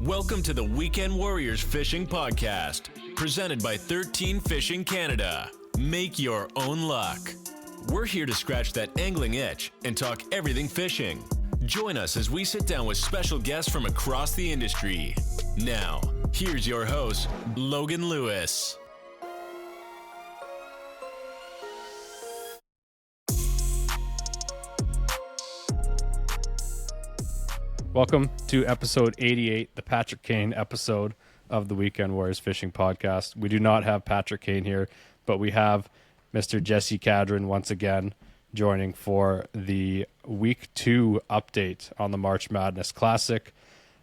Welcome to the Weekend Warriors Fishing Podcast, presented by 13 Fishing Canada. Make your own luck. We're here to scratch that angling itch and talk everything fishing. Join us as we sit down with special guests from across the industry. Now, here's your host, Logan Lewis. Welcome to episode 88, the Patrick Kane episode of the Weekend Warriors Fishing Podcast. We do not have Patrick Kane here, but we have Mr. Jesse Cadrain once again joining for the Week 2 update on the March Madness Classic.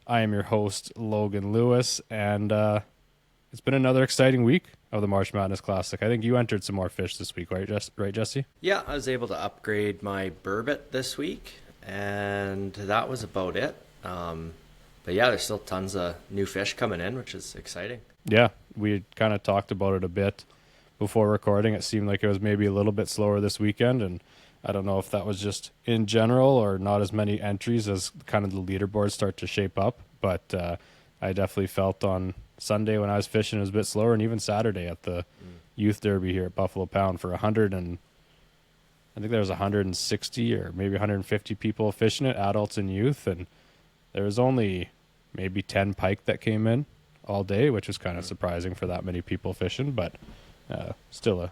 I am your host, Logan Lewis, and it's been another exciting week of the March Madness Classic. I think you entered some more fish this week, right, Jesse? Yeah, I was able to upgrade my Burbot this week, and that was about it. But yeah, there's still tons of new fish coming in, which is exciting. Yeah, we kind of talked about it a bit before recording. It seemed like it was maybe a little bit slower this weekend, and I don't know if that was just in general or not as many entries as kind of the leaderboards start to shape up. But I definitely felt on Sunday when I was fishing it was a bit slower, and even Saturday at the Youth Derby here at Buffalo Pound for 100 and I think there was 160 or maybe 150 people fishing it, adults and youth, and there was only maybe 10 pike that came in all day, which was kind of surprising for that many people fishing, but still a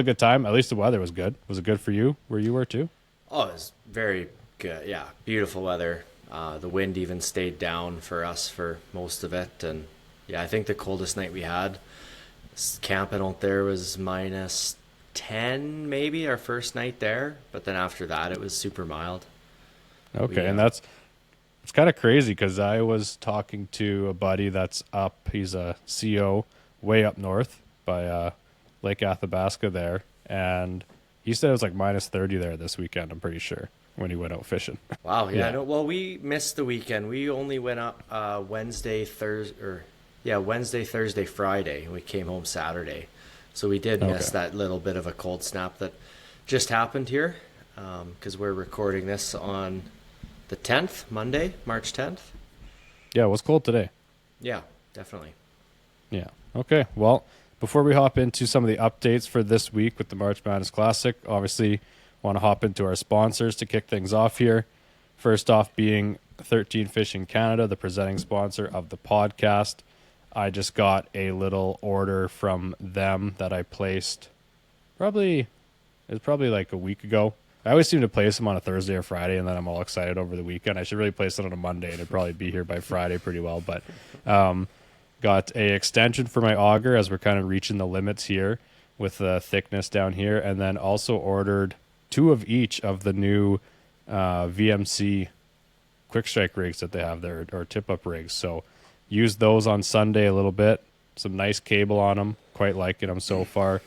good time. At least the weather was good. Was it good for you where you were too? Oh, it was very good. Yeah, beautiful weather. The wind even stayed down for us for most of it, and yeah, I think the coldest night we had camping out there was minus 10 maybe our first night there, but then after that it was super mild. Okay, and it's kind of crazy because I was talking to a buddy that's up. He's a CO way up north by Lake Athabasca there, and he said it was like minus 30 there this weekend, I'm pretty sure, when he went out fishing. Wow, yeah. No, well, we missed the weekend. We only went up Wednesday, Thursday, Friday. We came home Saturday. So we did miss that little bit of a cold snap that just happened here, because we're recording this on the 10th, Monday, March 10th. Yeah, it was cold today. Yeah, definitely. Yeah. Okay. Well, before we hop into some of the updates for this week with the March Madness Classic, obviously want to hop into our sponsors to kick things off here. First off being 13 Fishing Canada, the presenting sponsor of the podcast. I just got a little order from them that I placed probably like a week ago. I always seem to place them on a Thursday or Friday, and then I'm all excited over the weekend. I should really place it on a Monday, and it'd probably be here by Friday pretty well. But got a extension for my auger as we're kind of reaching the limits here with the thickness down here, and then also ordered 2 of each of the new VMC quick strike rigs that they have there, or tip-up rigs. So used those on Sunday a little bit. Some nice cable on them. Quite liking them so far.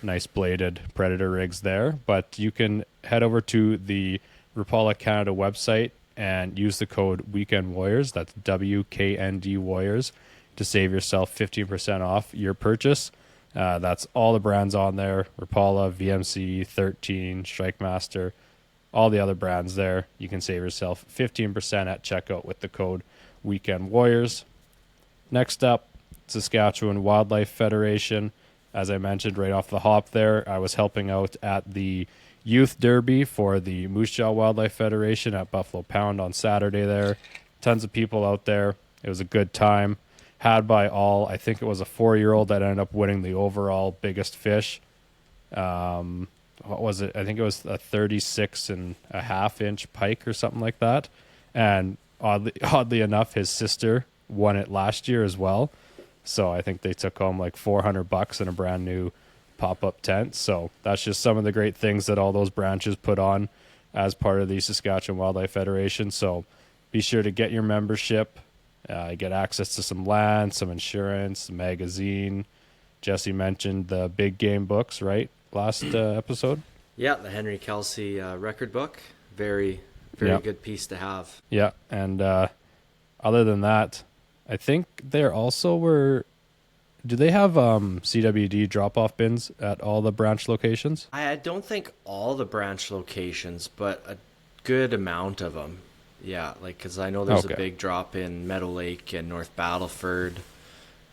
Nice bladed Predator rigs there. But you can head over to the Rapala Canada website and use the code Weekend Warriors. That's WKND Warriors to save yourself 15% off your purchase. That's all the brands on there. Rapala, VMC, 13, Strike Master, all the other brands there. You can save yourself 15% at checkout with the code Weekend Warriors. Next up, Saskatchewan Wildlife Federation. As I mentioned right off the hop there, I was helping out at the Youth Derby for the Moose Jaw Wildlife Federation at Buffalo Pound on Saturday there. Tons of people out there. It was a good time. Had by all, I think it was a 4-year-old that ended up winning the overall biggest fish. What was it? I think it was a 36.5-inch pike or something like that. And oddly enough, his sister won it last year as well. So I think they took home like $400 in a brand new pop-up tent. So that's just some of the great things that all those branches put on as part of the Saskatchewan Wildlife Federation. So be sure to get your membership, get access to some land, some insurance, a magazine. Jesse mentioned the big game books, right? Last episode. Yeah, the Henry Kelsey record book. Very good piece to have. Yeah, and other than that, I think there also were. Do they have CWD drop-off bins at all the branch locations? I don't think all the branch locations, but a good amount of them. Yeah, like because I know there's Okay. a big drop in Meadow Lake and North Battleford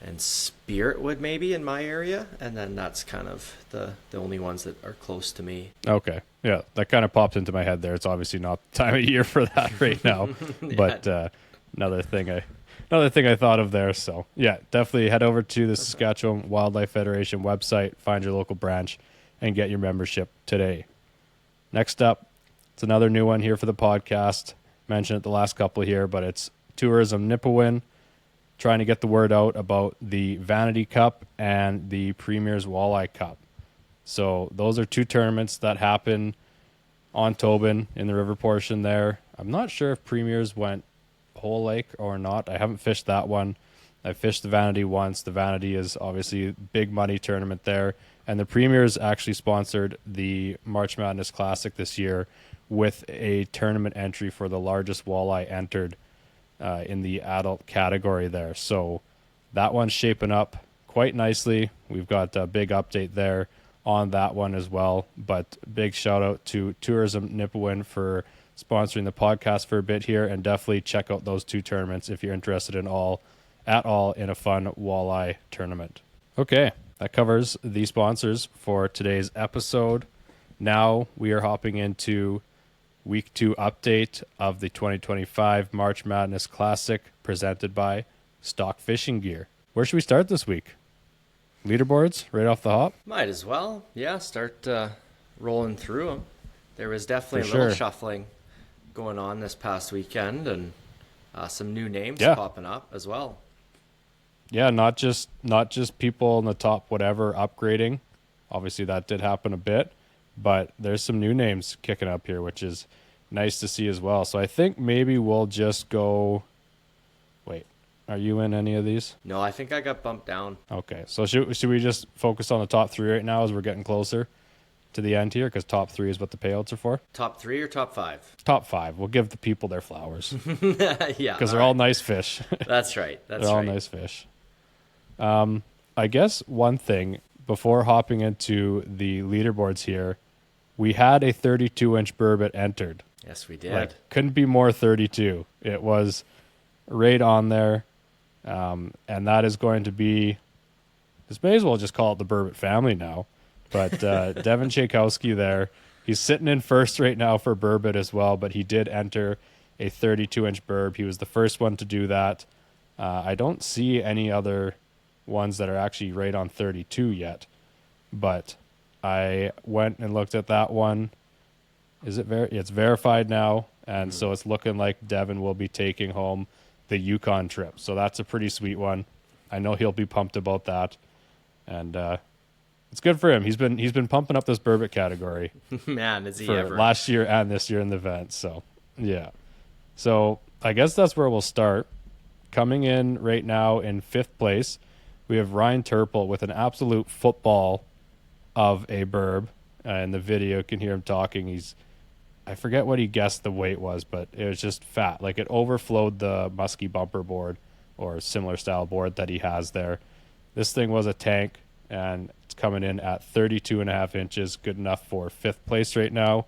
and Spiritwood maybe in my area, and then that's kind of the only ones that are close to me. Okay. Yeah, that kind of popped into my head there. It's obviously not the time of year for that right now, but another thing I thought of there. So yeah, definitely head over to the Saskatchewan Wildlife Federation website, find your local branch, and get your membership today. Next up, it's another new one here for the podcast. Mentioned it the last couple here, but it's Tourism Nipawin, trying to get the word out about the Vanity Cup and the Premier's Walleye Cup. So those are two tournaments that happen on Tobin in the river portion there. I'm not sure if Premier's went whole lake or not. I haven't fished that one. I fished the Vanity once. The Vanity is obviously a big money tournament there. And the Premier's actually sponsored the March Madness Classic this year with a tournament entry for the largest walleye entered in the adult category there. So that one's shaping up quite nicely. We've got a big update there on that one as well. But big shout out to Tourism Nipawin for sponsoring the podcast for a bit here, and definitely check out those two tournaments if you're interested at all in a fun walleye tournament. Okay, that covers the sponsors for today's episode. Now we are hopping into Week 2 update of the 2025 March Madness Classic presented by Stock Fishing Gear. Where should we start this week? Leaderboards right off the hop? Might as well, yeah, start rolling through them. There was definitely For a little sure. shuffling going on this past weekend, and some new names Yeah. popping up as well. Yeah, not just people in the top whatever upgrading. Obviously that did happen a bit, but there's some new names kicking up here, which is nice to see as well. So I think maybe we'll just go. Wait, are you in any of these? No, I think I got bumped down. Okay, so should we just focus on the top 3 right now as we're getting closer to the end here, because top 3 is what the payouts are for? Top 3 or top 5? Top 5. We'll give the people their flowers Yeah, because they're all nice fish. That's right. That's They're all right. nice fish. I guess one thing before hopping into the leaderboards here, we had a 32-inch burbot entered. Yes, we did. Like, couldn't be more 32. It was right on there, and that is going to be. This may as well just call it the Burbot family now. But Devin Tchaikovsky there, he's sitting in first right now for Burbot as well, but he did enter a 32-inch burb. He was the first one to do that. I don't see any other ones that are actually right on 32 yet, but I went and looked at that one. Is it it's verified now, and so it's looking like Devin will be taking home the Yukon trip. So that's a pretty sweet one. I know he'll be pumped about that, and it's good for him. He's been pumping up this Burbot category Man, is he for ever. last year and this year in the event. So yeah, so I guess that's where we'll start. Coming in right now in 5th place, we have Ryan Turple with an absolute football of a burb. In the video, you can hear him talking. I forget what he guessed the weight was, but it was just fat. Like, it overflowed the musky bumper board or similar style board that he has there. This thing was a tank, and it's coming in at 32.5 inches, good enough for 5th place right now.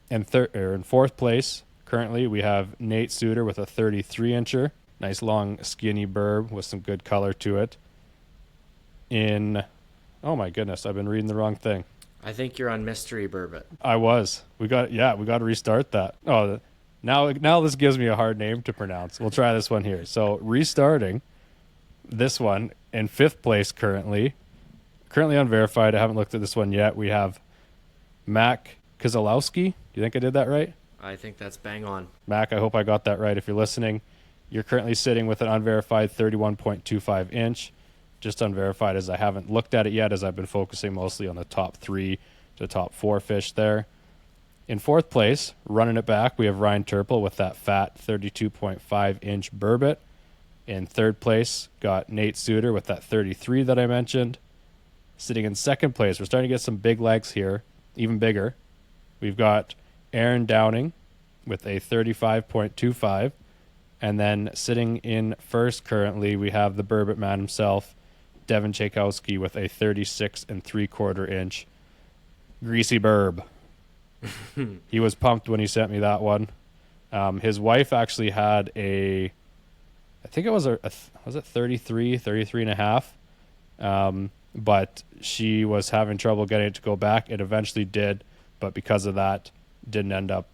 And in 4th place, currently, we have Nate Suter with a 33-incher. Nice long skinny burb with some good color to it. Oh my goodness, I've been reading the wrong thing. I think you're on Mystery Burbot. I was. We got to restart that. Oh, now this gives me a hard name to pronounce. We'll try this one here. So restarting this one in 5th place currently unverified. I haven't looked at this one yet. We have Mac Kozalowski. Do you think I did that right? I think that's bang on. Mac, I hope I got that right. If you're listening, you're currently sitting with an unverified 31.25 inch. Just unverified, as I haven't looked at it yet, as I've been focusing mostly on the top 3 to top 4 fish there. In 4th place, running it back, we have Ryan Turple with that fat 32.5 inch burbot. In 3rd place, got Nate Suter with that 33 that I mentioned. Sitting in 2nd place, we're starting to get some big legs here, even bigger. We've got Aaron Downing with a 35.25. And then sitting in 1st currently, we have the burbot man himself, Devin Tchaikovsky, with a 36 3/4 inch greasy burb. He was pumped when he sent me that one. His wife actually had I think it was was it 33 and a half? But she was having trouble getting it to go back. It eventually did, but because of that, didn't end up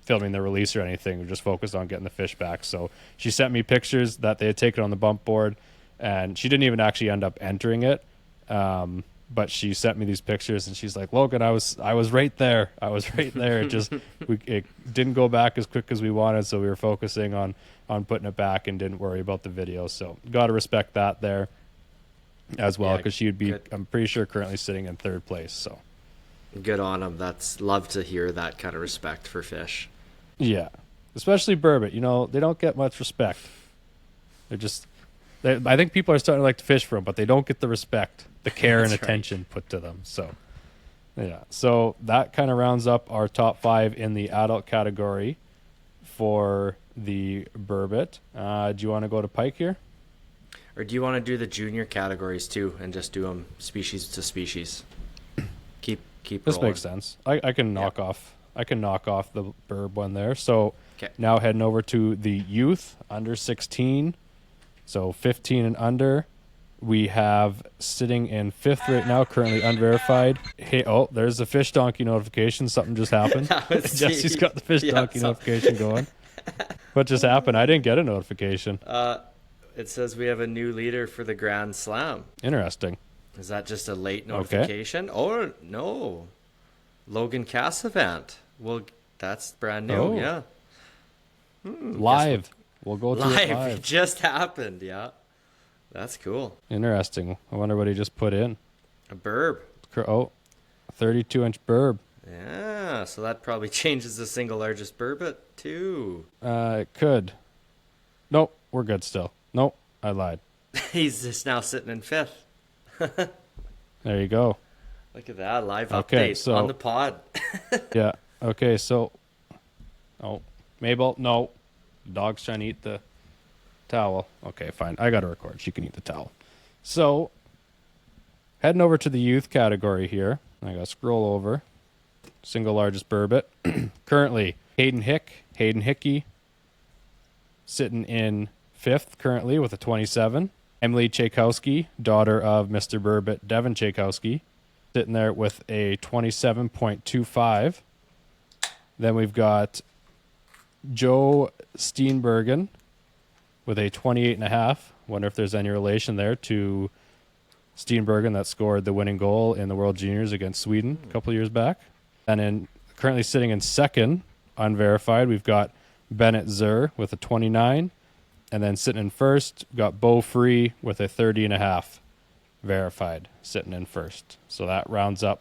filming the release or anything. We just focused on getting the fish back. So she sent me pictures that they had taken on the bump board, and she didn't even actually end up entering it. But she sent me these pictures, and she's like, "Logan, I was right there. I was right there. It didn't go back as quick as we wanted, so we were focusing on putting it back and didn't worry about the video." So got to respect that there as well, because she would be, I'm pretty sure, currently sitting in third place. So good on them. That's love to hear that kind of respect for fish. Yeah, especially burbot. You know, they don't get much respect. I think people are starting to like to fish for them, but they don't get the respect, the care, and attention put to them. So, yeah. So that kind of rounds up our top 5 in the adult category for the burbot. Do you want to go to Pike here? Or do you want to do the junior categories too and just do them species to species? Keep This rolling. makes sense. I can knock off the burb one there. So Okay. now heading over to the youth under 16. So 15 and under. We have sitting in 5th right now, currently unverified. Hey, oh, there's a fish donkey notification. Something just happened. Jesse's got the fish donkey notification going. What just happened? I didn't get a notification. It says we have a new leader for the Grand Slam. Interesting. Is that just a late notification? Okay. Oh, no. Logan Cassavant. Well, that's brand new, yeah. Live. We'll go to it live. It just happened, yeah. That's cool. Interesting. I wonder what he just put in. A burb. Oh, 32-inch burb. Yeah, so that probably changes the single largest burbot, too. It could. Nope, we're good still. Nope, I lied. He's just now sitting in 5th. There you go. Look at that, live update on the pod. Yeah, okay, so... Oh, Mabel, no. The dog's trying to eat the towel. Okay, fine. I got to record. She can eat the towel. So, heading over to the youth category here. I got to scroll over. Single largest burbot. Currently, Hayden Hickey, sitting in 5th currently with a 27. Emily Tchaikovsky, daughter of Mr. Burbot, Devin Tchaikovsky, sitting there with a 27.25. Then we've got Joe Steenbergen with a 28.5. Wonder if there's any relation there to Steenbergen that scored the winning goal in the World Juniors against Sweden a couple years back. And currently sitting in 2nd, unverified, we've got Bennett Zur with a 29. And then sitting in 1st, we've got Beau Free with a 30.5 verified, sitting in 1st. So that rounds out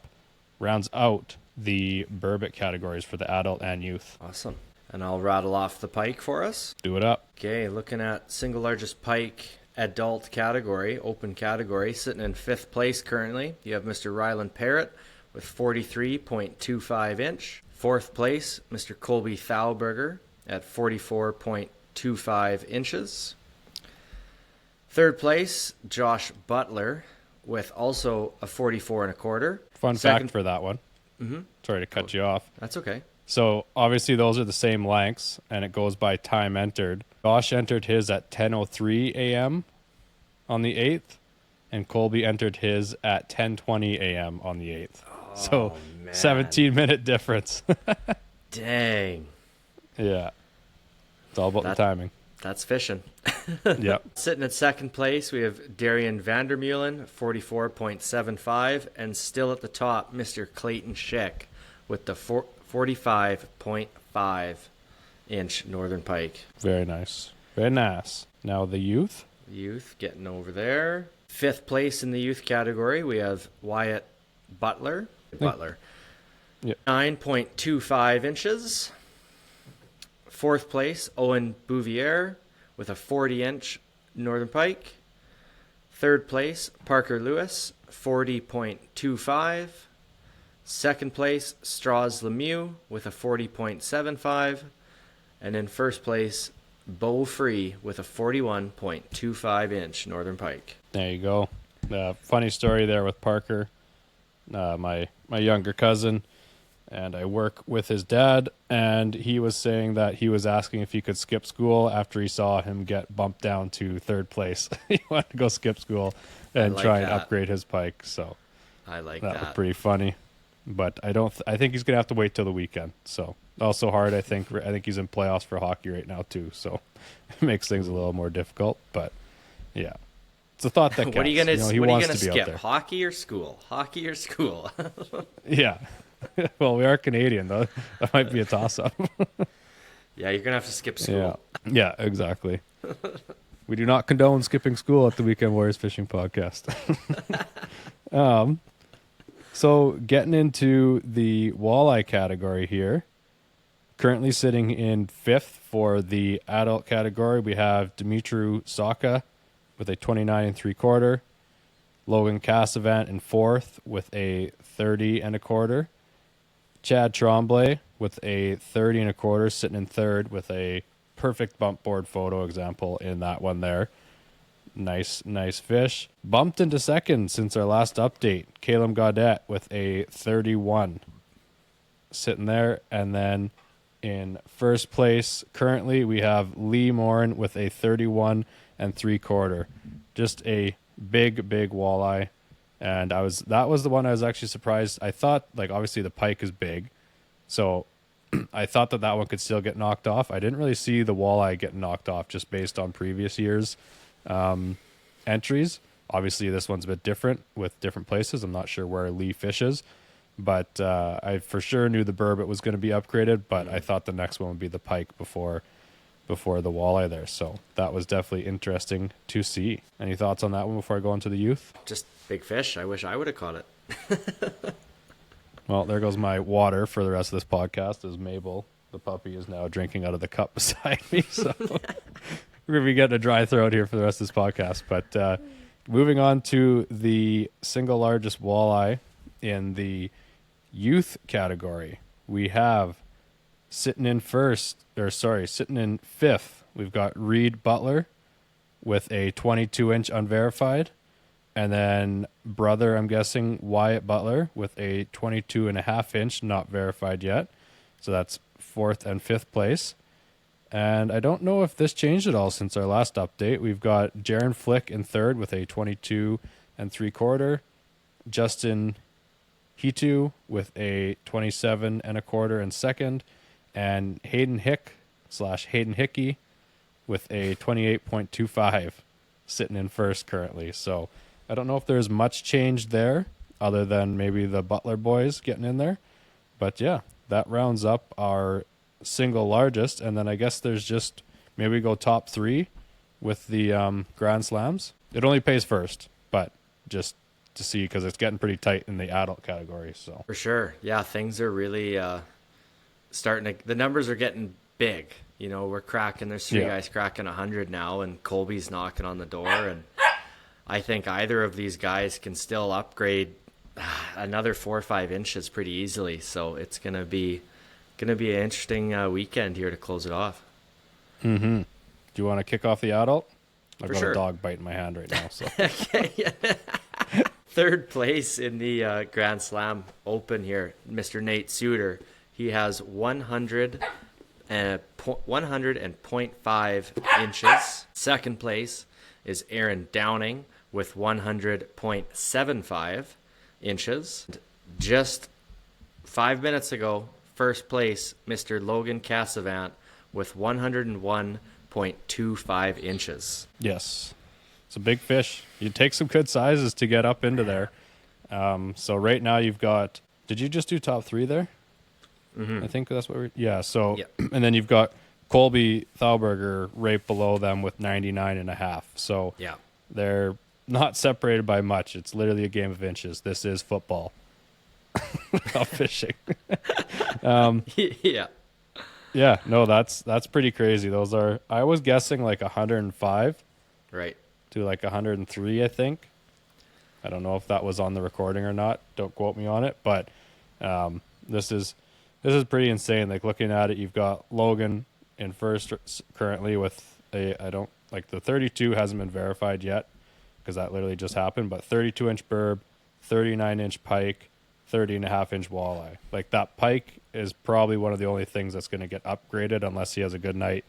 the burbot categories for the adult and youth. Awesome. And I'll rattle off the pike for us. Do it up. Okay, looking at single largest pike adult category, open category, sitting in 5th place currently. You have Mr. Ryland Parrott with 43.25 inch. 4th place, Mr. Colby Thauberger at 44.25 inches. 3rd place, Josh Butler with also a 44.25. Fun fact for that one. Mm-hmm. Sorry to cut you off. That's okay. So obviously those are the same lengths, and it goes by time entered. Josh entered his at 10:03 a.m. on the 8th, and Colby entered his at 10:20 a.m. on the 8th. Oh, so man. 17-minute difference. Dang. Yeah. It's all about the timing. That's fishing. Yep. Sitting at 2nd place, we have Darian Vandermeulen, 44.75, and still at the top, Mr. Clayton Schick with the 45.5 inch Northern Pike. Very nice. Very nice. Now the youth. Youth getting over there. 5th place in the youth category, we have Wyatt Butler. Yep. 9.25 inches. 4th place, Owen Bouvier with a 40-inch Northern Pike. 3rd place, Parker Lewis, 40.25. 2nd place, Strauss Lemieux with a 40.75. And in 1st place, Beau Free with a 41.25-inch Northern Pike. There you go. Funny story there with Parker, my younger cousin. and I work with his dad, and he was saying that he was asking if he could skip school after he saw him get bumped down to third place. He wanted to go skip school and try and upgrade his Pike. So I like that was pretty funny. But I think he's gonna have to wait till the weekend. So also hard. I think he's in playoffs for hockey right now too. So it makes things a little more difficult. But yeah, it's a thought that counts. What are you gonna to skip? Hockey or school? Hockey or school? Yeah. Well, we are Canadian though. That might be a toss-up. Yeah, you're gonna have to skip school. Yeah, exactly. We do not condone skipping school at the Weekend Warriors Fishing Podcast. So getting into the walleye category here, currently sitting in 5th for the adult category, we have Dimitru Saka with a 29 3/4, Logan Cassavant in 4th with a 30 1/4, Chad Tremblay with a 30 1/4, sitting in 3rd with a perfect bump board photo example in that one there. Nice fish. Bumped into 2nd since our last update. Caleb Gaudette with a 31 sitting there. And then in 1st place currently we have Lee Morin with a 31 3/4. Just a big walleye. And that was the one I was actually surprised. I thought, like, obviously the Pike is big, so I thought that one could still get knocked off. I didn't really see the walleye getting knocked off just based on previous years' entries. Obviously, this one's a bit different with different places. I'm not sure where Lee fishes, but I for sure knew the Burbot was going to be upgraded. But I thought the next one would be the Pike before the walleye there. So that was definitely interesting to see. Any thoughts on that one before I go into the youth? Just big fish. I wish I would have caught it. Well, there goes my water for the rest of this podcast, as Mabel, the puppy, is now drinking out of the cup beside me. So we're going to be getting a dry throat here for the rest of this podcast. But moving on to the single largest walleye in the youth category, we have sitting in 5th, we've got Reed Butler with a 22-inch unverified. And then brother, I'm guessing, Wyatt Butler with a 22.5-inch, not verified yet. So that's 4th and 5th place. And I don't know if this changed at all since our last update. We've got Jaron Flick in 3rd with a 22 3/4. Justin Hitu with a 27 1/4 in 2nd. And Hayden Hayden Hickey with a 28.25 sitting in 1st currently. So I don't know if there's much change there other than maybe the Butler boys getting in there. But yeah, that rounds up our single largest. And then I guess there's just maybe go top 3 with the Grand Slams. It only pays first, but just to see, because it's getting pretty tight in the adult category. So for sure. Yeah, things are really starting to, the numbers are getting big. You know, there's 3 guys cracking 100 now, and Colby's knocking on the door, and I think either of these guys can still upgrade another 4 or 5 inches pretty easily. So it's gonna be an interesting weekend here to close it off. Mm-hmm. Do you want to kick off the adult? I've got sure. a dog biting my hand right now. So Okay. 3rd place in the Grand Slam Open here, Mr. Nate Suter. He has 100.5 inches. 2nd place is Aaron Downing with 100.75 inches. Just 5 minutes ago, 1st place, Mr. Logan Cassavant with 101.25 inches. Yes. It's a big fish. You take some good sizes to get up into there. So right now you've got, did you just do top 3 there? Mm-hmm. I think that's what so, and then you've got Colby Thalberger right below them with 99.5. So they're not separated by much. It's literally a game of inches. This is football. Not fishing. Yeah, no, that's pretty crazy. Those are, I was guessing like 105 right to like 103, I think. I don't know if that was on the recording or not. Don't quote me on it, but this is pretty insane. Like, looking at it, you've got Logan in 1st currently with the 32 hasn't been verified yet because that literally just happened, but 32-inch Burb, 39-inch Pike, 30.5-inch walleye. Like that pike is probably one of the only things that's going to get upgraded unless he has a good night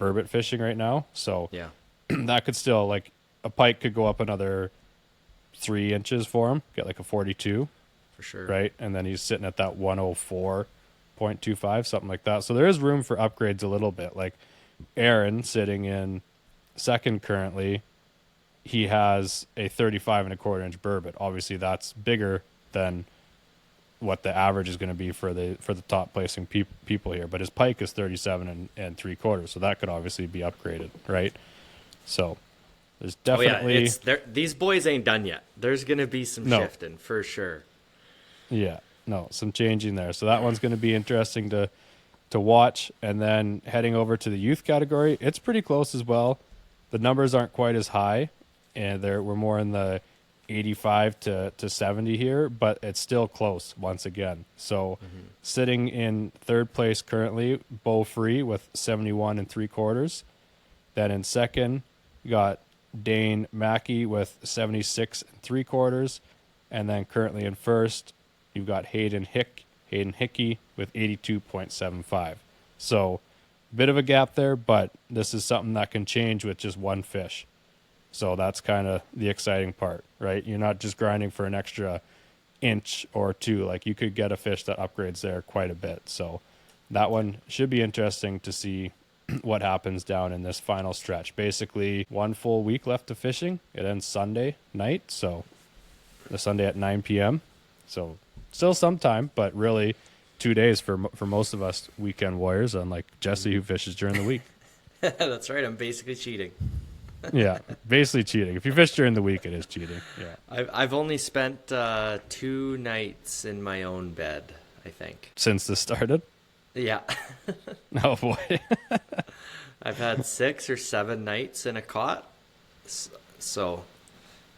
burbot fishing right now. So Yeah. that could still, like, a pike could go up another 3 inches for him, get like a 42, For sure. right? And then he's sitting at that 104.25, something like that. So there is room for upgrades a little bit. Like Aaron sitting in second currently, he has a 35.25-inch burbot. Obviously that's bigger than what the average is going to be for the top placing people here, but his pike is 37.75, so that could obviously be upgraded, right? So there's definitely these boys ain't done yet. There's going to be some shifting for sure. Yeah, no, some changing there. So that one's going to be interesting to watch. And then heading over to the youth category, it's pretty close as well. The numbers aren't quite as high, and we're more in the 85 to 70 here, but it's still close once again. So sitting in third place currently, Beau Free with 71.75. Then in second, you got Dane Mackey with 76.75. And then currently in first, you've got Hayden Hickey with 82.75. So a bit of a gap there, but this is something that can change with just one fish. So that's kind of the exciting part, right? You're not just grinding for an extra inch or two. Like, you could get a fish that upgrades there quite a bit. So that one should be interesting to see what happens down in this final stretch. Basically, 1 full week left of fishing. It ends Sunday night, so the Sunday at 9 p.m. So still some time, but really 2 days for most of us weekend warriors, unlike Jesse who fishes during the week. That's right. I'm basically cheating. Yeah, basically cheating. If you fish during the week, it is cheating. Yeah. I've only spent 2 nights in my own bed, I think. Since this started? Yeah. Oh, boy. I've had 6 or 7 nights in a cot. So,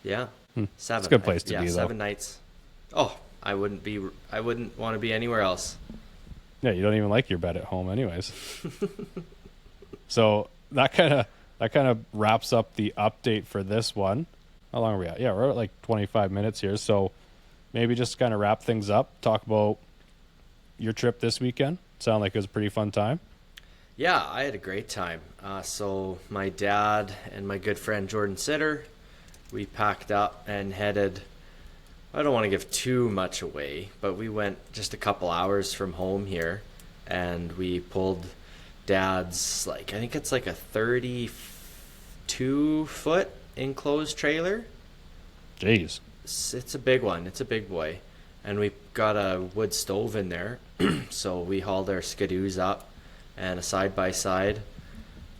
yeah. 7. It's a good place to be, though. 7 nights. Oh, I wouldn't want to be anywhere else. Yeah, you don't even like your bed at home anyways. So that kind of wraps up the update for this one. How long are we at? Yeah, we're at like 25 minutes here. So maybe just kind of wrap things up, talk about your trip this weekend. Sound like it was a pretty fun time. Yeah, I had a great time. So my dad and my good friend Jordan Sitter, we packed up and headed. I don't want to give too much away, but we went just a couple hours from home here, and we pulled Dad's, like, I think it's like a 32-foot enclosed trailer. Jeez. It's a big one. It's a big boy. And we got a wood stove in there. So we hauled our skidoos up and a side-by-side.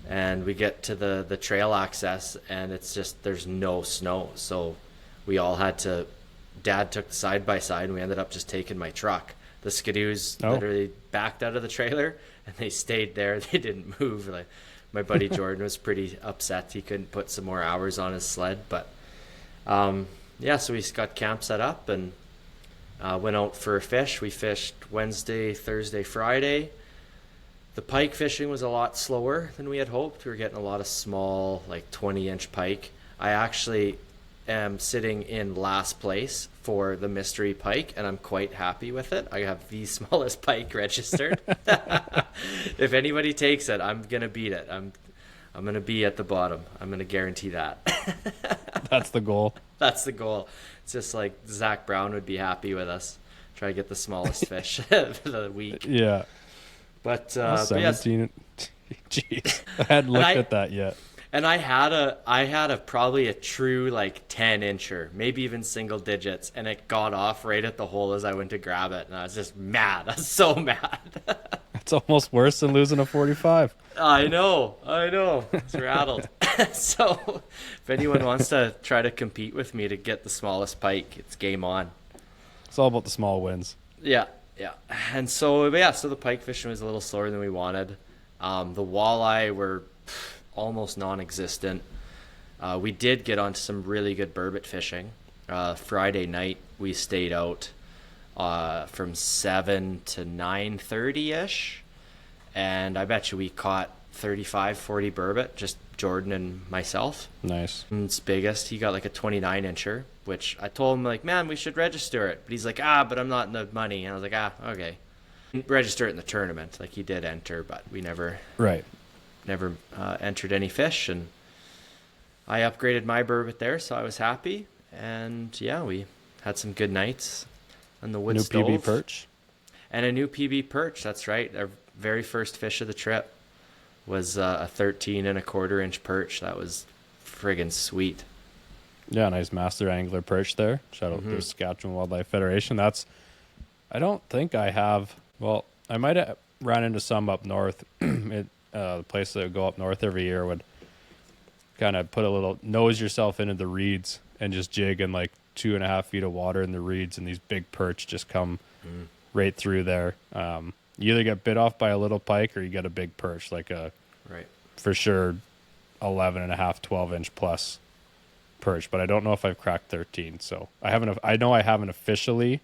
And we get to the trail access, and it's just, there's no snow. So we all had to, Dad took the side-by-side, and we ended up just taking my truck. The skidoos literally backed out of the trailer, and they stayed there. They didn't move. Like, my buddy Jordan was pretty upset he couldn't put some more hours on his sled. But yeah, so we got camp set up and went out for a fish. We fished Wednesday, Thursday, Friday. The pike fishing was a lot slower than we had hoped. We were getting a lot of small, like 20-inch pike. I actually am sitting in last place for the mystery pike, and I'm quite happy with it. I have the smallest pike registered. If anybody takes it, I'm gonna beat it. I'm gonna be at the bottom. I'm gonna guarantee that. That's the goal. That's the goal. It's just like Zach Brown would be happy with us. Try to get the smallest fish for the week. Yeah. But 17. Jeez, I hadn't looked at that yet. And I had a probably a true like 10-incher, maybe even single digits, and it got off right at the hole as I went to grab it, and I was just mad. I was so mad. It's almost worse than losing a 45. I know. It's rattled. So if anyone wants to try to compete with me to get the smallest pike, it's game on. It's all about the small wins. Yeah. And so the pike fishing was a little slower than we wanted. The walleye were almost non-existent. We did get onto some really good burbot fishing. Friday night we stayed out from 7 to 9:30 ish, and I bet you we caught 35, 40 burbot, just Jordan and myself. Nice. And its biggest, he got like a 29 incher, which I told him, like, man, we should register it. But he's like, but I'm not in the money. And I was like, okay. Register it in the tournament. Like, he did enter, but we never entered any fish. And I upgraded my burbot there, so I was happy. And yeah, we had some good nights on the wood stove. New PB perch? And a new PB perch, that's right. Our very first fish of the trip was a 13.25-inch perch. That was friggin' sweet. Yeah, nice master angler perch there. Shout out to the Saskatchewan Wildlife Federation. I don't think I have, well, I might have run into some up north. The place that would go up north every year would kind of put a little, nose yourself into the reeds and just jig in like 2.5 feet of water in the reeds, and these big perch just come right through there. You either get bit off by a little pike or you get a big perch, like for sure 11.5, 12-inch plus perch. But I don't know if I've cracked 13. So I know I haven't officially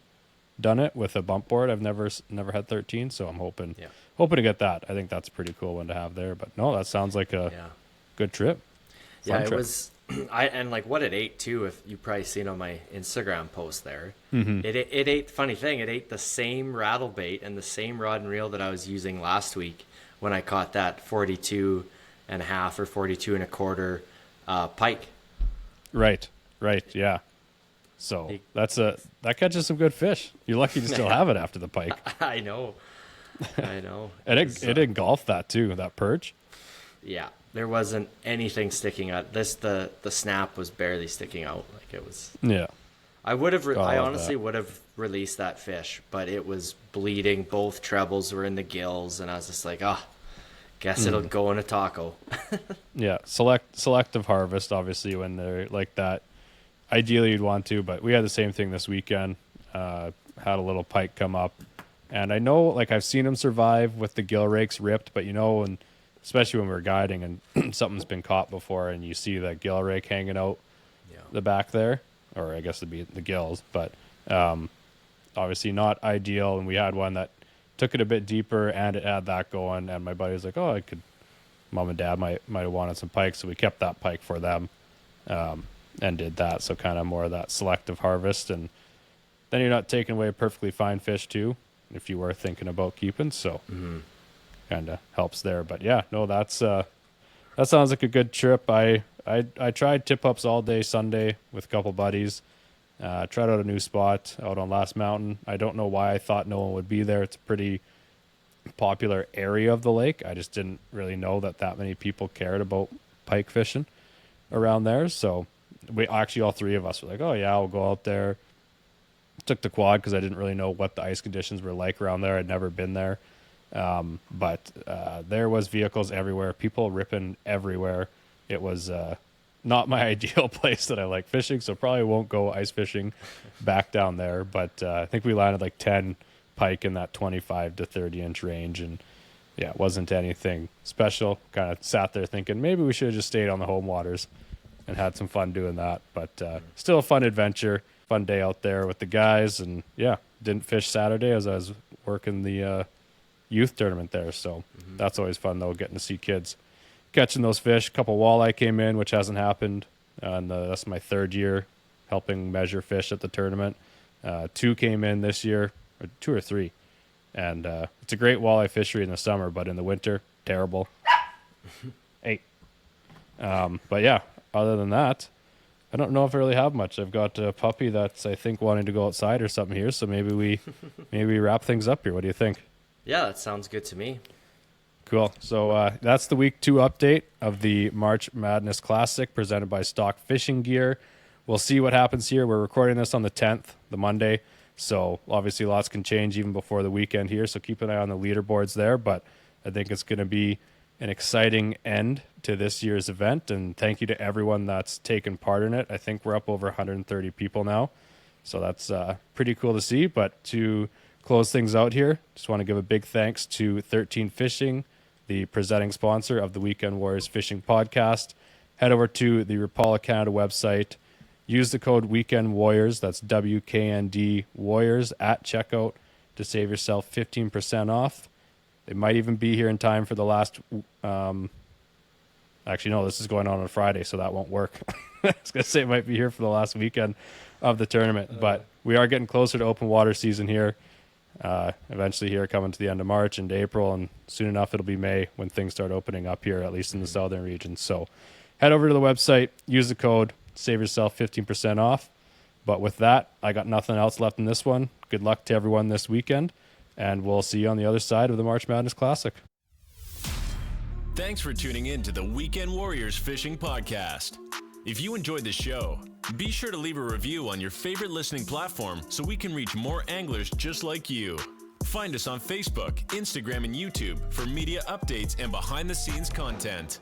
done it with a bump board. I've never had 13, so I'm hoping to get that. I think that's a pretty cool one to have there. But no, that sounds like a good trip. Fun trip. Was. And like what it ate too, if you've probably seen on my Instagram post there, it ate, funny thing, it ate the same rattle bait and the same rod and reel that I was using last week when I caught that 42.5 or 42.25 pike. Right, yeah. So that catches some good fish. You're lucky to still have it after the pike. I know. And it engulfed that too, that perch. Yeah. There wasn't anything sticking out. The snap was barely sticking out. Like it was. Yeah. I honestly would have released that fish, but it was bleeding. Both trebles were in the gills, and I was just like, guess it'll go in a taco. Yeah. Selective harvest, obviously, when they're like that. Ideally, you'd want to, but we had the same thing this weekend. Had a little pike come up, and I know, like, I've seen them survive with the gill rakes ripped, but and especially when we're guiding and something's been caught before and you see that gill rake hanging out the back there, or I guess it'd be the gills, but obviously not ideal. And we had one that took it a bit deeper and it had that going, and my buddy was like, mom and dad might have wanted some pike, so we kept that pike for them and did that. So kind of more of that selective harvest, and then you're not taking away a perfectly fine fish too if you were thinking about keeping. So kind of helps there. But yeah, no, that sounds like a good trip. I tried tip ups all day Sunday with a couple buddies. Tried out a new spot out on Last Mountain. I don't know why I thought no one would be there. It's a pretty popular area of the lake. I just didn't really know that many people cared about pike fishing around there. So we actually, all three of us were like, oh yeah, we'll go out there. Took the quad because I didn't really know what the ice conditions were like around there. I'd never been there. But there was vehicles everywhere, people ripping everywhere. It was not my ideal place that I like fishing, so probably won't go ice fishing back down there. But I think we landed like 10 pike in that 25 to 30-inch range, and yeah, it wasn't anything special. Kind of sat there thinking maybe we should have just stayed on the home waters and had some fun doing that. But still a fun adventure, fun day out there with the guys. And yeah, didn't fish Saturday as I was working the youth tournament there, so that's always fun though, getting to see kids catching those fish. A couple walleye came in, which hasn't happened, and that's my third year helping measure fish at the tournament. 2 came in this year, or 2 or 3, and it's a great walleye fishery in the summer, but in the winter, terrible. 8. But yeah, other than that, I don't know if I really have much. I've got a puppy that's, I think, wanting to go outside or something here, so maybe we wrap things up here. What do you think? Yeah, that sounds good to me. Cool. So that's the week 2 update of the March Madness Classic presented by Stock Fishing Gear. We'll see what happens here. We're recording this on the 10th, the Monday. So obviously lots can change even before the weekend here. So keep an eye on the leaderboards there. But I think it's going to be an exciting end to this year's event. And thank you to everyone that's taken part in it. I think we're up over 130 people now. So that's pretty cool to see. But to close things out here, just want to give a big thanks to 13 Fishing, the presenting sponsor of the Weekend Warriors Fishing Podcast. Head over to the Rapala Canada website. Use the code Weekend Warriors, that's WKND Warriors, at checkout to save yourself 15% off. They might even be here in time for the last. Actually, no, this is going on Friday, so that won't work. I was going to say it might be here for the last weekend of the tournament, but we are getting closer to open water season here. Eventually here coming to the end of March and April, and soon enough it'll be May when things start opening up here, at least in the southern region. So head over to the website, use the code, save yourself 15% off. But with that, I got nothing else left in this one. Good luck to everyone this weekend, and we'll see you on the other side of the March Madness Classic. Thanks for tuning in to the Weekend Warriors Fishing Podcast. If you enjoyed the show, be sure to leave a review on your favorite listening platform so we can reach more anglers just like you. Find us on Facebook, Instagram, and YouTube for media updates and behind-the-scenes content.